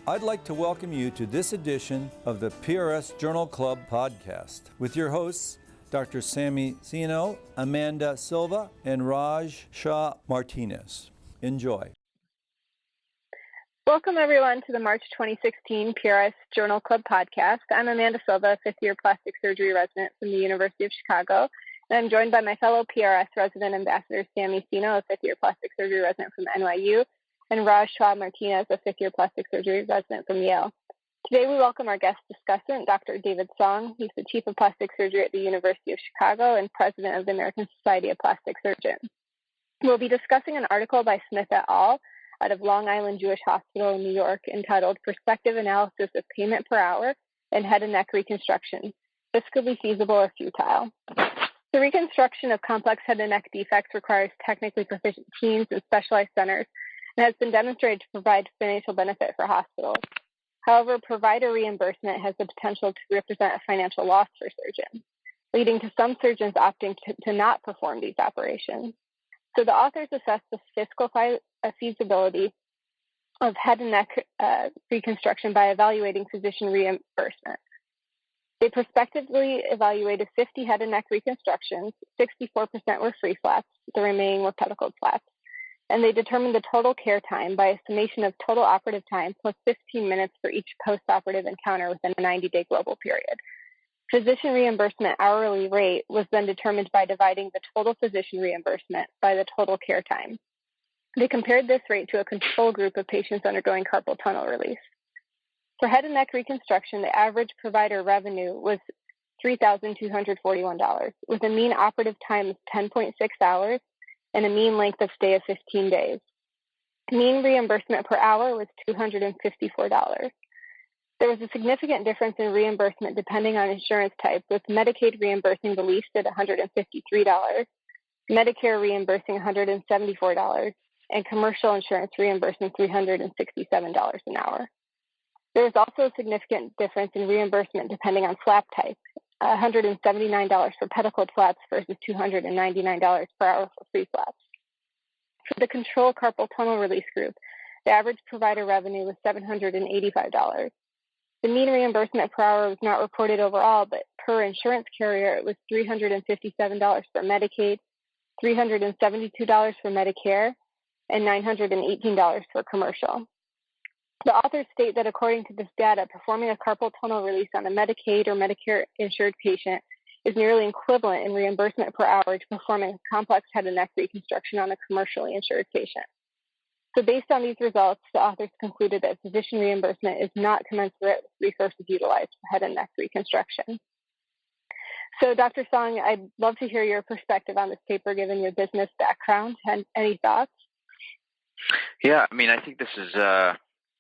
I'd like to welcome you to this edition of the PRS Journal Club podcast with your hosts, Dr. Sammy, Sinno, Amanda Silva, and Sawh-Martinez. Enjoy. Welcome, everyone, to the March 2016 PRS Journal Club podcast. I'm Amanda Silva, fifth-year plastic surgery resident from the University of Chicago, and I'm joined by my fellow PRS resident ambassador, Sammy Sinno, a fifth-year plastic surgery resident from NYU, and Sawh-Martinez, a fifth-year plastic surgery resident from Yale. Today, we welcome our guest discussant, Dr. David Sawh. He's the Chief of Plastic Surgery at the University of Chicago and President of the American Society of Plastic Surgeons. We'll be discussing an article by Smith et al. Out of Long Island Jewish Hospital in New York entitled Prospective Analysis of Payment per Hour and Head and Neck Reconstruction, Fiscally Feasible or Futile. The reconstruction of complex head and neck defects requires technically proficient teams and specialized centers and has been demonstrated to provide financial benefit for hospitals. However, provider reimbursement has the potential to represent a financial loss for surgeons, leading to some surgeons opting to not perform these operations. So the authors assess the fiscal feasibility of head and neck reconstruction by evaluating physician reimbursement. They prospectively evaluated 50 head and neck reconstructions, 64% were free flaps, the remaining were pedicled flaps, and they determined the total care time by a summation of total operative time plus 15 minutes for each post-operative encounter within a 90-day global period. Physician reimbursement hourly rate was then determined by dividing the total physician reimbursement by the total care time. They compared this rate to a control group of patients undergoing carpal tunnel release. For head and neck reconstruction, the average provider revenue was $3,241, with a mean operative time of 10.6 hours and a mean length of stay of 15 days. Mean reimbursement per hour was $254. There was a significant difference in reimbursement depending on insurance type, with Medicaid reimbursing the least at $153, Medicare reimbursing $174, and commercial insurance reimbursing $367 an hour. There was also a significant difference in reimbursement depending on flap type, $179 for pedicled flaps versus $299 per hour for free flaps. For the control carpal tunnel release group, the average provider revenue was $785. The mean reimbursement per hour was not reported overall, but per insurance carrier, it was $357 for Medicaid, $372 for Medicare, and $918 for commercial. The authors state that according to this data, performing a carpal tunnel release on a Medicaid or Medicare insured patient is nearly equivalent in reimbursement per hour to performing a complex head and neck reconstruction on a commercially insured patient. So based on these results, the authors concluded that physician reimbursement is not commensurate with resources utilized for head and neck reconstruction. So Dr. Sawh, I'd love to hear your perspective on this paper given your business background. And any thoughts? Yeah, I think this is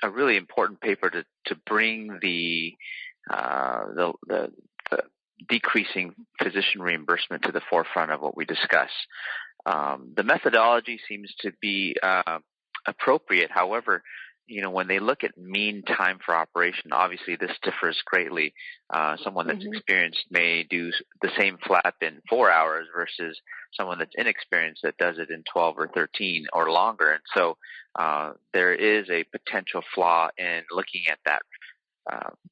a really important paper to bring the decreasing physician reimbursement to the forefront of what we discuss. The methodology seems to be appropriate. However, when they look at mean time for operation, obviously this differs greatly. Someone that's experienced may do the same flap in 4 hours versus someone that's inexperienced that does it in 12 or 13 or longer. And so there is a potential flaw in looking at that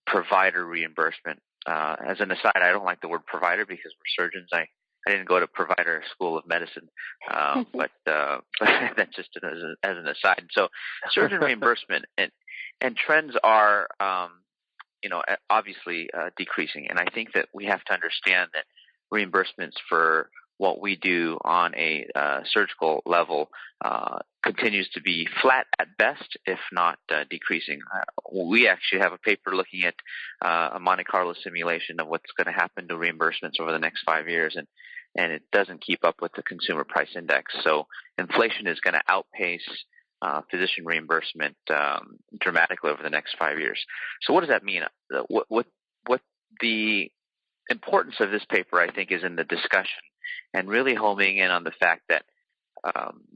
provider reimbursement. As an aside, I don't like the word provider because we're surgeons. I didn't go to provider school of medicine, but that's just as an aside. So surgeon reimbursement and trends are, obviously decreasing. And I think that we have to understand that reimbursements for what we do on a surgical level continues to be flat at best, if not decreasing. We actually have a paper looking at a Monte Carlo simulation of what's going to happen to reimbursements over the next 5 years, and it doesn't keep up with the consumer price index. So inflation is going to outpace physician reimbursement dramatically over the next 5 years. So what does that mean? What the importance of this paper, I think, is in the discussion and really homing in on the fact that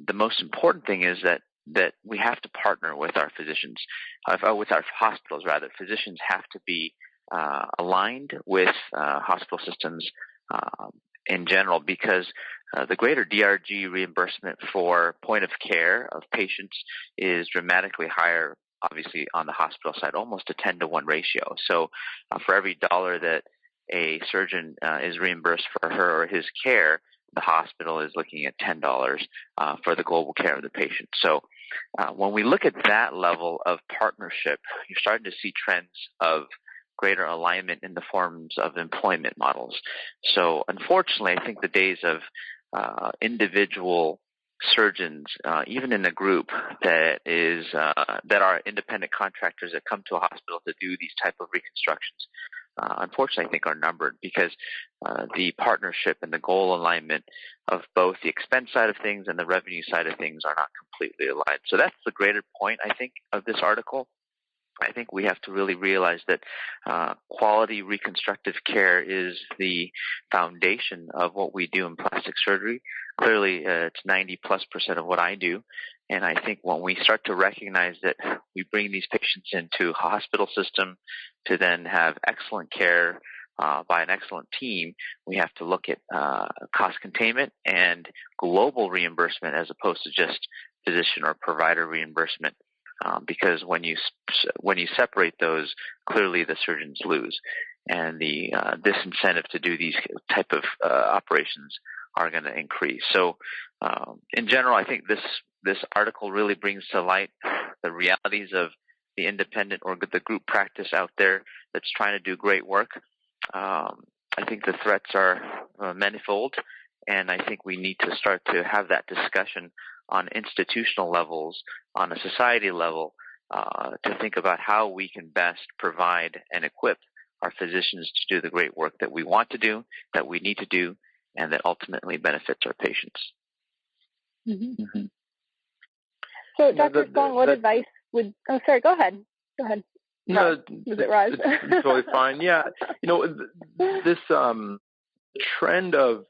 the most important thing is that we have to partner with our physicians, with our hospitals rather. Physicians have to be aligned with hospital systems in general, because the greater DRG reimbursement for point of care of patients is dramatically higher obviously on the hospital side, almost a 10-to-1 ratio. So for every dollar that a surgeon is reimbursed for her or his care, the hospital is looking at $10 for the global care of the patient. So when we look at that level of partnership, you're starting to see trends of greater alignment in the forms of employment models. So unfortunately, I think the days of individual surgeons, even in a group that are independent contractors that come to a hospital to do these type of reconstructions, unfortunately, I think are numbered, because the partnership and the goal alignment of both the expense side of things and the revenue side of things are not completely aligned. So that's the greater point, I think, of this article. I think we have to really realize that quality reconstructive care is the foundation of what we do in plastic surgery. Clearly, it's 90+% of what I do. And I think when we start to recognize that we bring these patients into a hospital system to then have excellent care by an excellent team, we have to look at cost containment and global reimbursement as opposed to just physician or provider reimbursement. Because when you separate those, clearly the surgeons lose, and the disincentive to do these type of operations are going to increase. So, in general, I think this article really brings to light the realities of the independent or the group practice out there that's trying to do great work. I think the threats are manifold, and I think we need to start to have that discussion on institutional levels, on a society level, to think about how we can best provide and equip our physicians to do the great work that we want to do, that we need to do, and that ultimately benefits our patients. Mm-hmm. Mm-hmm. So, Dr. Sawh, what advice would... Oh, sorry, go ahead. No, was it Raj? It's totally fine. Yeah, this trend of...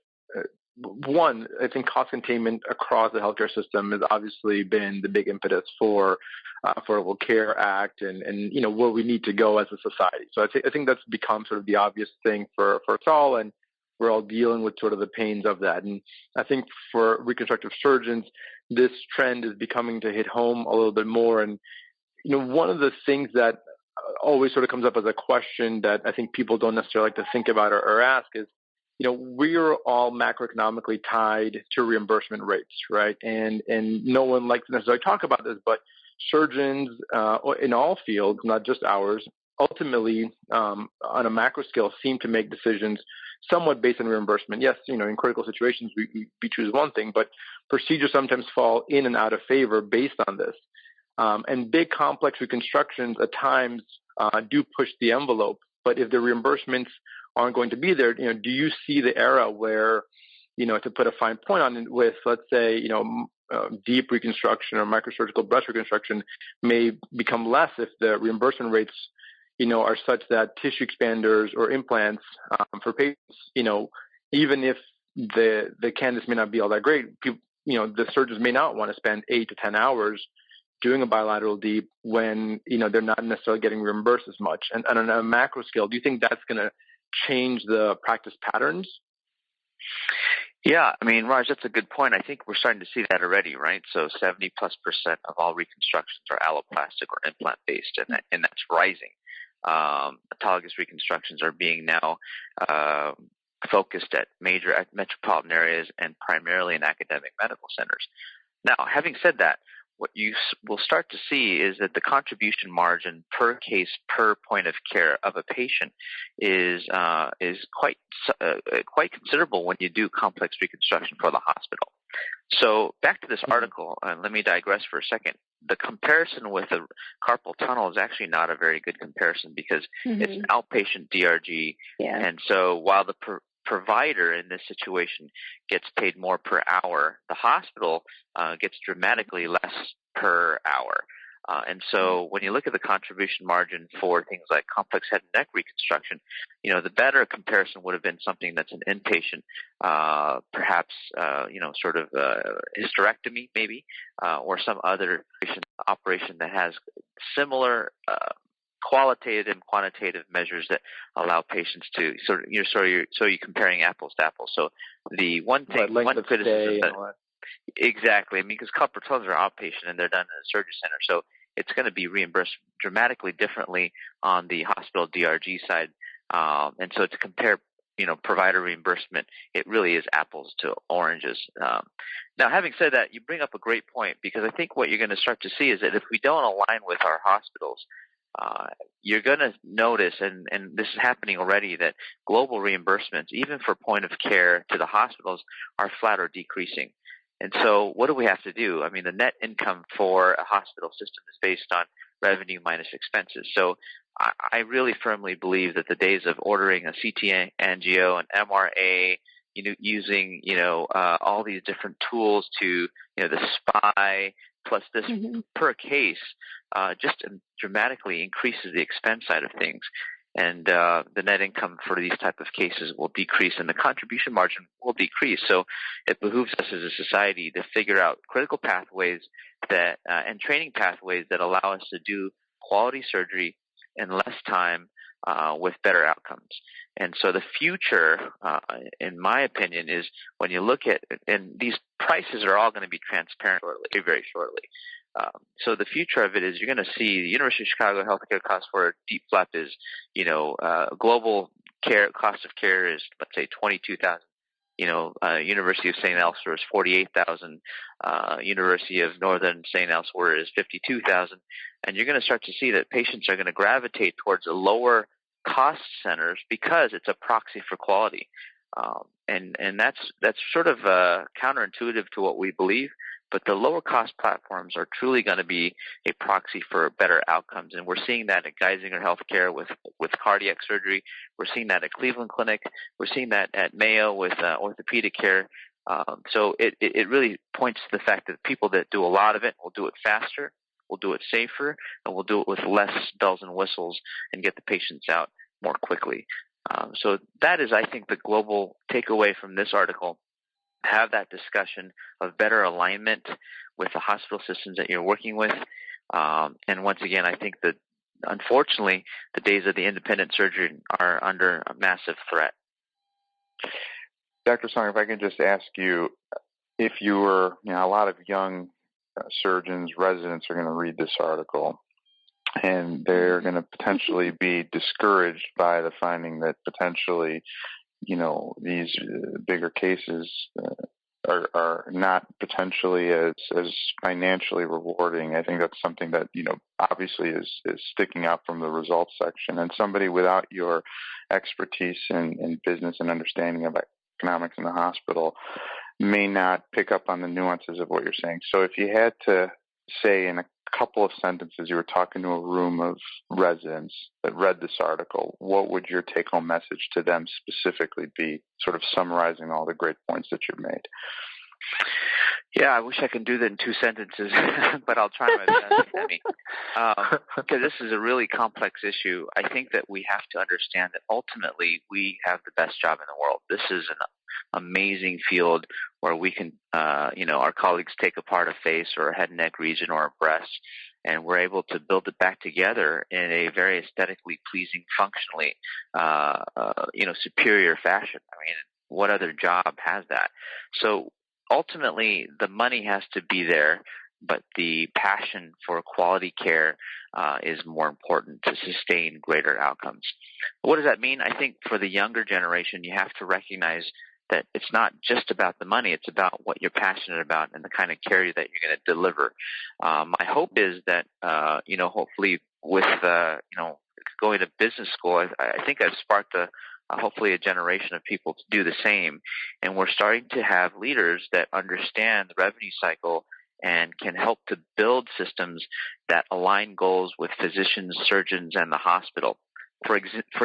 One, I think cost containment across the healthcare system has obviously been the big impetus for Affordable Care Act and where we need to go as a society. So I think that's become sort of the obvious thing for us all, and we're all dealing with sort of the pains of that. And I think for reconstructive surgeons, this trend is becoming to hit home a little bit more. And one of the things that always sort of comes up as a question that I think people don't necessarily like to think about or ask is, we're all macroeconomically tied to reimbursement rates, right? And no one likes to necessarily talk about this, but surgeons in all fields, not just ours, ultimately on a macro scale seem to make decisions somewhat based on reimbursement. Yes, in critical situations we choose one thing, but procedures sometimes fall in and out of favor based on this. And big complex reconstructions at times do push the envelope, but if the reimbursements aren't going to be there, do you see the era where, to put a fine point on it, with, let's say, deep reconstruction or microsurgical breast reconstruction may become less if the reimbursement rates, are such that tissue expanders or implants for patients, even if the candidates may not be all that great, the surgeons may not want to spend 8 to 10 hours doing a bilateral deep when, they're not necessarily getting reimbursed as much. And on a macro scale, do you think that's going to change the practice patterns? Yeah, Raj, that's a good point. I think we're starting to see that already, right? So 70+% of all reconstructions are alloplastic or implant based, and that's rising. Autologous reconstructions are being now focused at major metropolitan areas and primarily in academic medical centers. Now, having said that, what you will start to see is that the contribution margin per case, per point of care of a patient is quite considerable when you do complex reconstruction for the hospital. So back to this article, and let me digress for a second. The comparison with the carpal tunnel is actually not a very good comparison because it's an outpatient DRG, and so while the provider in this situation gets paid more per hour, the hospital gets dramatically less per hour. And so when you look at the contribution margin for things like complex head and neck reconstruction, the better comparison would have been something that's an inpatient, perhaps, hysterectomy maybe, or some other operation that has similar qualitative and quantitative measures that allow patients to you're comparing apples to apples. So the one thing, one criticism exactly, because carpal tunnels are outpatient and they're done in a surgery center. So it's going to be reimbursed dramatically differently on the hospital DRG side. And so to compare, provider reimbursement, it really is apples to oranges. Now, having said that, you bring up a great point, because I think what you're going to start to see is that if we don't align with our hospitals, you're going to notice, and this is happening already, that global reimbursements, even for point of care to the hospitals, are flat or decreasing. And so what do we have to do? I mean, the net income for a hospital system is based on revenue minus expenses. So I really firmly believe that the days of ordering a CT angio, an MRA, using, all these different tools to, the SPY plus this per case, just dramatically increases the expense side of things. And the net income for these type of cases will decrease, and the contribution margin will decrease. So it behooves us as a society to figure out critical pathways that and training pathways that allow us to do quality surgery in less time with better outcomes. And so the future, in my opinion, is when you look at, and these prices are all going to be transparent very, very shortly. So the future of it is you're going to see the University of Chicago healthcare cost for DEEP flap is, global care cost of care is, let's say, $22,000. University of St. Elsewhere is $48,000. University of Northern St. Elsewhere is $52,000. And you're going to start to see that patients are going to gravitate towards the lower cost centers because it's a proxy for quality. And that's sort of counterintuitive to what we believe. But the lower cost platforms are truly going to be a proxy for better outcomes. And we're seeing that at Geisinger Healthcare with cardiac surgery. We're seeing that at Cleveland Clinic. We're seeing that at Mayo with orthopedic care. So it really points to the fact that people that do a lot of it will do it faster, will do it safer, and will do it with less bells and whistles and get the patients out more quickly. So that is, I think, the global takeaway from this article. Have that discussion of better alignment with the hospital systems that you're working with. And once again, I think that unfortunately the days of the independent surgeon are under a massive threat. Dr. Song, if I can just ask you, if you were, a lot of young surgeons, residents are going to read this article, and they're going to potentially be discouraged by the finding that potentially these bigger cases are not potentially as financially rewarding. I think that's something that, obviously is sticking out from the results section. And somebody without your expertise in business and understanding of economics in the hospital may not pick up on the nuances of what you're saying. So if you had to say in a couple of sentences, you were talking to a room of residents that read this article, what would your take-home message to them specifically be, sort of summarizing all the great points that you've made? Yeah, I wish I could do that in 2 sentences, but I'll try my best, Sammy. Because this is a really complex issue. I think that we have to understand that ultimately we have the best job in the world. This is an amazing field where we can, our colleagues take apart a face or a head and neck region or a breast, and we're able to build it back together in a very aesthetically pleasing, functionally, superior fashion. I mean, what other job has that? So ultimately, the money has to be there, but the passion for quality care is more important to sustain greater outcomes. What does that mean? I think for the younger generation, you have to recognize that it's not just about the money, it's about what you're passionate about and the kind of care that you're going to deliver. My hope is that, hopefully with, going to business school, I think I've sparked hopefully a generation of people to do the same. And we're starting to have leaders that understand the revenue cycle and can help to build systems that align goals with physicians, surgeons, and the hospital. For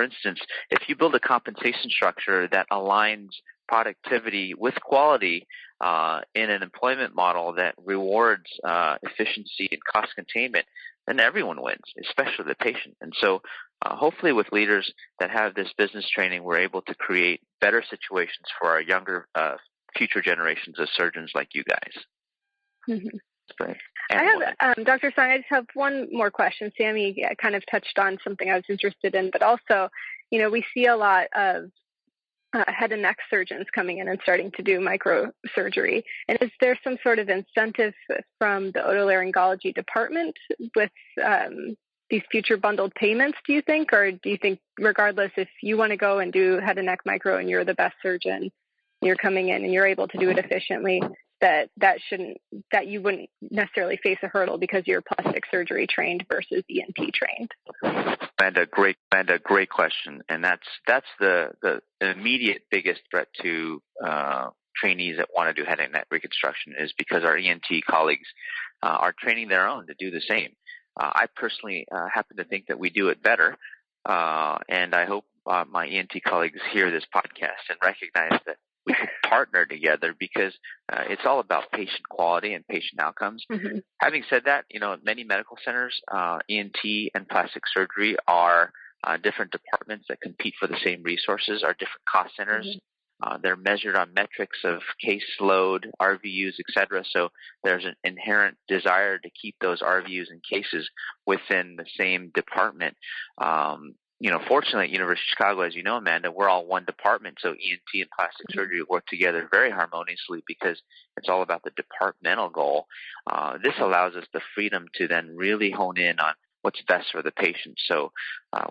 instance, if you build a compensation structure that aligns productivity with quality in an employment model that rewards efficiency and cost containment, then everyone wins, especially the patient. And so hopefully with leaders that have this business training, we're able to create better situations for our younger future generations of surgeons like you guys. Mm-hmm. Great. I have, Dr. Song, I just have one more question. Sammy kind of touched on something I was interested in, but also, we see a lot of head and neck surgeons coming in and starting to do microsurgery. And is there some sort of incentive from the otolaryngology department with these future bundled payments, do you think? Or do you think regardless if you want to go and do head and neck micro and you're the best surgeon, you're coming in and you're able to do it efficiently, that you wouldn't necessarily face a hurdle because you're plastic surgery trained versus ENT trained? Amanda, great question, and that's the immediate biggest threat to trainees that want to do head and neck reconstruction is because our ENT colleagues are training their own to do the same. I personally happen to think that we do it better, and I hope my ENT colleagues hear this podcast and recognize that we can partner together because it's all about patient quality and patient outcomes. Mm-hmm. Having said that, many medical centers, ENT and plastic surgery are different departments that compete for the same resources, are different cost centers. Mm-hmm. They're measured on metrics of caseload, RVUs, et cetera. So there's an inherent desire to keep those RVUs and cases within the same department. Fortunately at University of Chicago, as you know, Amanda, we're all one department. So ENT and plastic surgery work together very harmoniously because it's all about the departmental goal. This allows us the freedom to then really hone in on what's best for the patient. So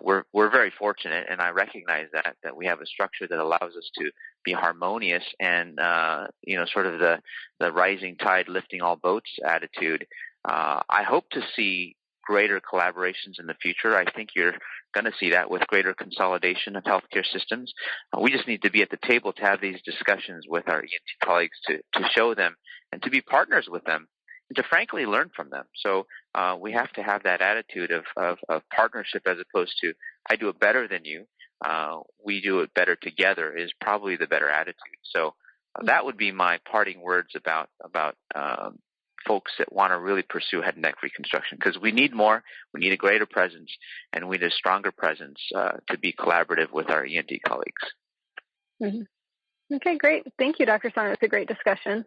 we're very fortunate, and I recognize that we have a structure that allows us to be harmonious and, sort of the rising tide lifting all boats attitude. I hope to see greater collaborations in the future. I think you're going to see that with greater consolidation of healthcare systems. We just need to be at the table to have these discussions with our ENT colleagues to show them and to be partners with them and to frankly learn from them. So we have to have that attitude of partnership as opposed to I do it better than you. We do it better together is probably the better attitude. So that would be my parting words about folks that want to really pursue head and neck reconstruction, because we need more, we need a greater presence, and we need a stronger presence to be collaborative with our ENT colleagues. Mm-hmm. Okay, great. Thank you, Dr. Sawh. It's a great discussion.